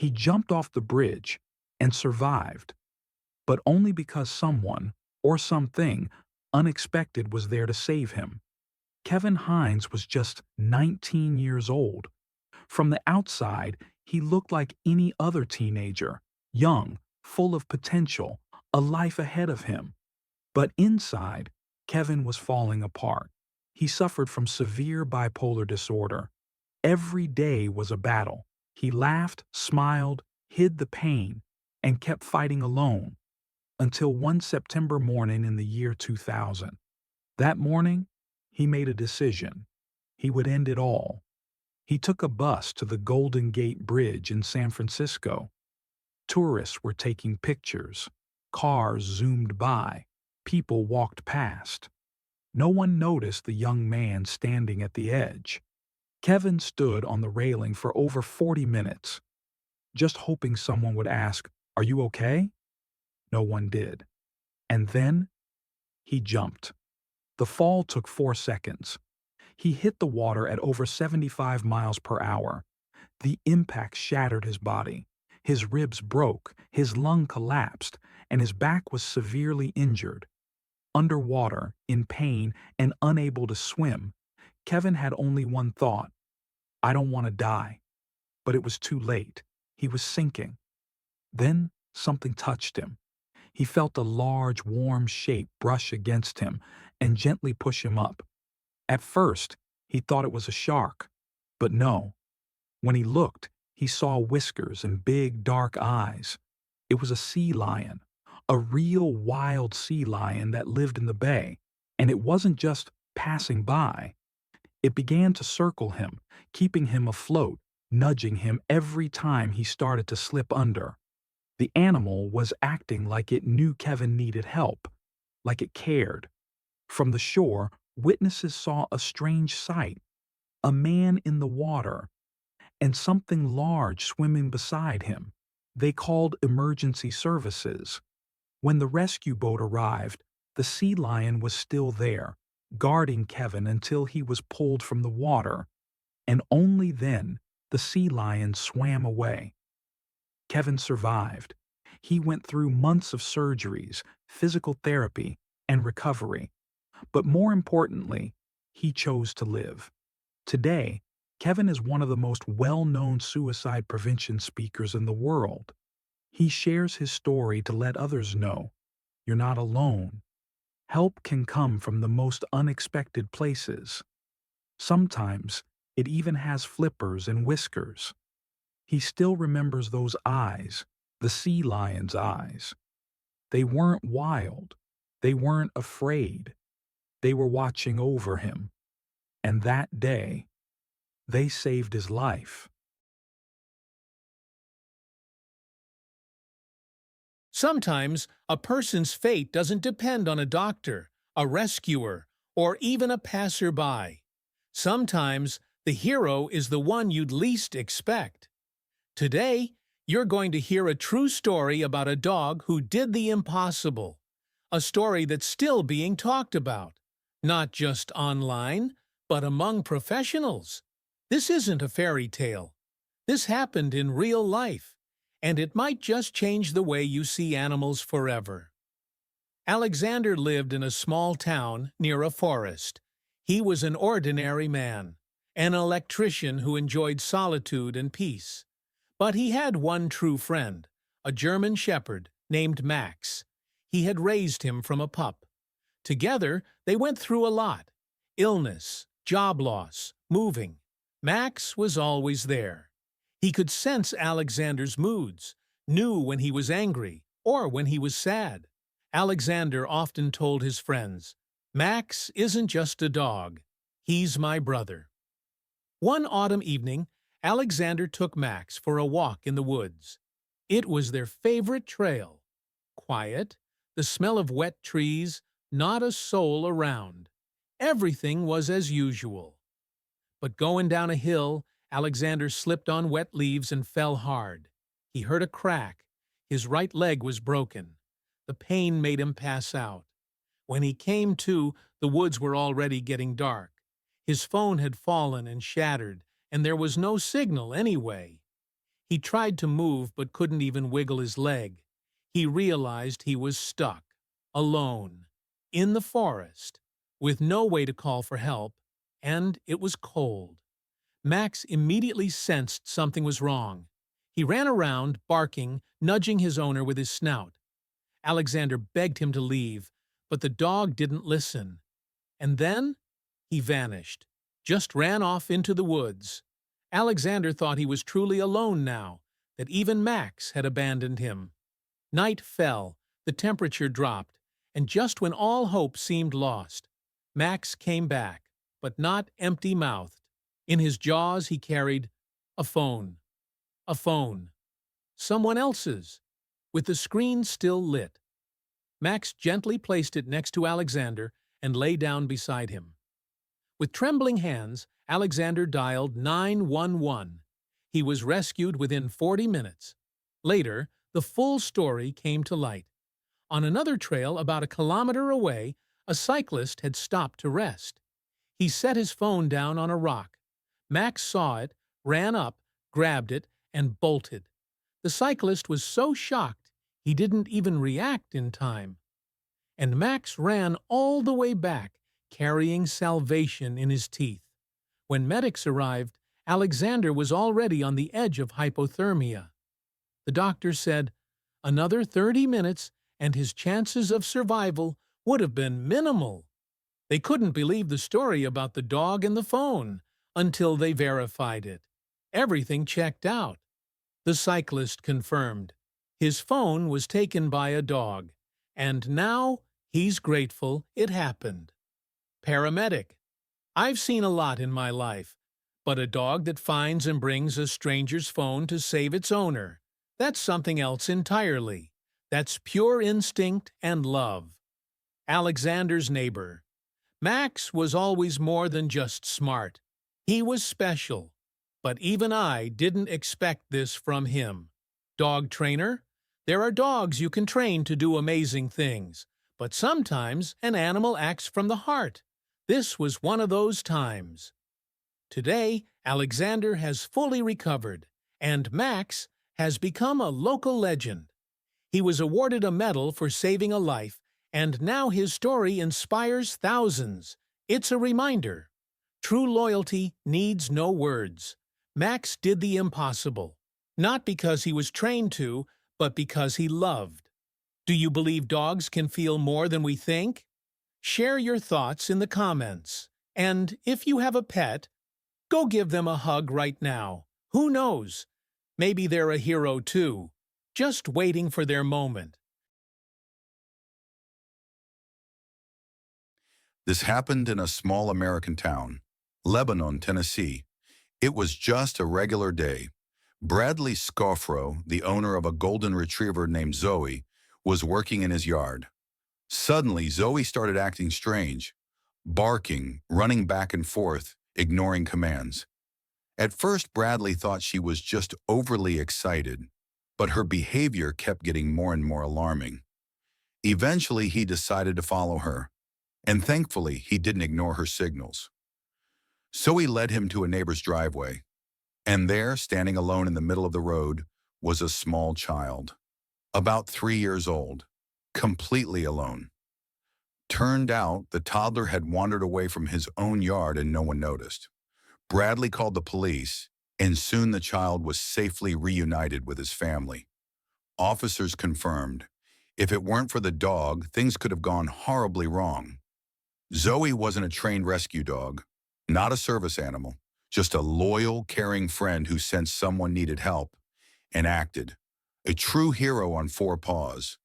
He jumped off the bridge and survived, but only because someone, or something, unexpected was there to save him. Kevin Hines was just 19 years old. From the outside, he looked like any other teenager, young, full of potential, a life ahead of him. But inside, Kevin was falling apart. He suffered from severe bipolar disorder. Every day was a battle. He laughed, smiled, hid the pain, and kept fighting alone until one September morning in the year 2000. That morning, he made a decision. He would end it all. He took a bus to the Golden Gate Bridge in San Francisco. Tourists were taking pictures. Cars zoomed by. People walked past. No one noticed the young man standing at the edge. Kevin stood on the railing for over 40 minutes, just hoping someone would ask, "Are you okay?" No one did. And then he jumped. The fall took 4 seconds. He hit the water at over 75 miles per hour. The impact shattered his body. His ribs broke, his lung collapsed, and his back was severely injured. Underwater, in pain, and unable to swim, Kevin had only one thought: "I don't want to die." But it was too late. He was sinking. Then something touched him. He felt a large, warm shape brush against him and gently push him up. At first, he thought it was a shark. But no. When he looked, he saw whiskers and big, dark eyes. It was a sea lion, a real wild sea lion that lived in the bay. And it wasn't just passing by. It began to circle him, keeping him afloat, nudging him every time he started to slip under. The animal was acting like it knew Kevin needed help, like it cared. From the shore, witnesses saw a strange sight: a man in the water, and something large swimming beside him. They called emergency services. When the rescue boat arrived, the sea lion was still there, guarding Kevin until he was pulled from the water, and only then the sea lion swam away. Kevin survived. He went through months of surgeries, physical therapy, and recovery. But more importantly, he chose to live. Today, Kevin is one of the most well-known suicide prevention speakers in the world. He shares his story to let others know you're not alone. Help can come from the most unexpected places. Sometimes it even has flippers and whiskers. He still remembers those eyes, the sea lion's eyes. They weren't wild. They weren't afraid. They were watching over him. And that day, they saved his life. Sometimes a person's fate doesn't depend on a doctor, a rescuer, or even a passerby. Sometimes the hero is the one you'd least expect. Today, you're going to hear a true story about a dog who did the impossible. A story that's still being talked about, not just online, but among professionals. This isn't a fairy tale. This happened in real life, and it might just change the way you see animals forever. Alexander lived in a small town near a forest. He was an ordinary man, an electrician who enjoyed solitude and peace. But he had one true friend, a German shepherd named Max. He had raised him from a pup. Together, they went through a lot: illness, job loss, moving. Max was always there. He could sense Alexander's moods, knew when he was angry or when he was sad. Alexander often told his friends, "Max isn't just a dog. He's my brother." One autumn evening, Alexander took Max for a walk in the woods. It was their favorite trail. Quiet, the smell of wet trees, not a soul around. Everything was as usual. But going down a hill, Alexander slipped on wet leaves and fell hard. He heard a crack. His right leg was broken. The pain made him pass out. When he came to, the woods were already getting dark. His phone had fallen and shattered, and there was no signal anyway. He tried to move but couldn't even wiggle his leg. He realized he was stuck, alone, in the forest, with no way to call for help, and it was cold. Max immediately sensed something was wrong. He ran around, barking, nudging his owner with his snout. Alexander begged him to leave, but the dog didn't listen. And then he vanished, just ran off into the woods. Alexander thought he was truly alone now, that even Max had abandoned him. Night fell, the temperature dropped, and just when all hope seemed lost, Max came back, but not empty-mouthed. In his jaws he carried a phone. A phone. Someone else's, with the screen still lit. Max gently placed it next to Alexander and lay down beside him. With trembling hands, Alexander dialed 911. He was rescued within 40 minutes. Later, the full story came to light. On another trail about a kilometer away, a cyclist had stopped to rest. He set his phone down on a rock. Max saw it, ran up, grabbed it, and bolted. The cyclist was so shocked he didn't even react in time. And Max ran all the way back, carrying salvation in his teeth. When medics arrived, Alexander was already on the edge of hypothermia. The doctor said, another 30 minutes and his chances of survival would have been minimal. They couldn't believe the story about the dog and the phone until they verified it. Everything checked out. The cyclist confirmed. His phone was taken by a dog, and now he's grateful it happened. Paramedic. I've seen a lot in my life, but a dog that finds and brings a stranger's phone to save its owner, that's something else entirely. That's pure instinct and love. Alexander's neighbor. Max was always more than just smart. He was special. But even I didn't expect this from him. Dog trainer. There are dogs you can train to do amazing things, but sometimes an animal acts from the heart. This was one of those times. Today, Alexander has fully recovered, and Max has become a local legend. He was awarded a medal for saving a life, and now his story inspires thousands. It's a reminder. True loyalty needs no words. Max did the impossible, not because he was trained to, but because he loved. Do you believe dogs can feel more than we think? Share your thoughts in the comments. And if you have a pet, go give them a hug right now. Who knows? Maybe they're a hero too, just waiting for their moment. This happened in a small American town, Lebanon, Tennessee. It was just a regular day. Bradley Scoffrow, the owner of a golden retriever named Zoe, was working in his yard. Suddenly, Zoe started acting strange, barking, running back and forth, ignoring commands. At first, Bradley thought she was just overly excited, but her behavior kept getting more and more alarming. Eventually, he decided to follow her, and thankfully, he didn't ignore her signals. So he led him to a neighbor's driveway, and there, standing alone in the middle of the road, was a small child, about 3 years old, completely alone. Turned out, the toddler had wandered away from his own yard and no one noticed. Bradley called the police, and soon the child was safely reunited with his family. Officers confirmed, if it weren't for the dog, things could have gone horribly wrong. Zoe wasn't a trained rescue dog, not a service animal, just a loyal, caring friend who sensed someone needed help and acted. A true hero on 4 paws.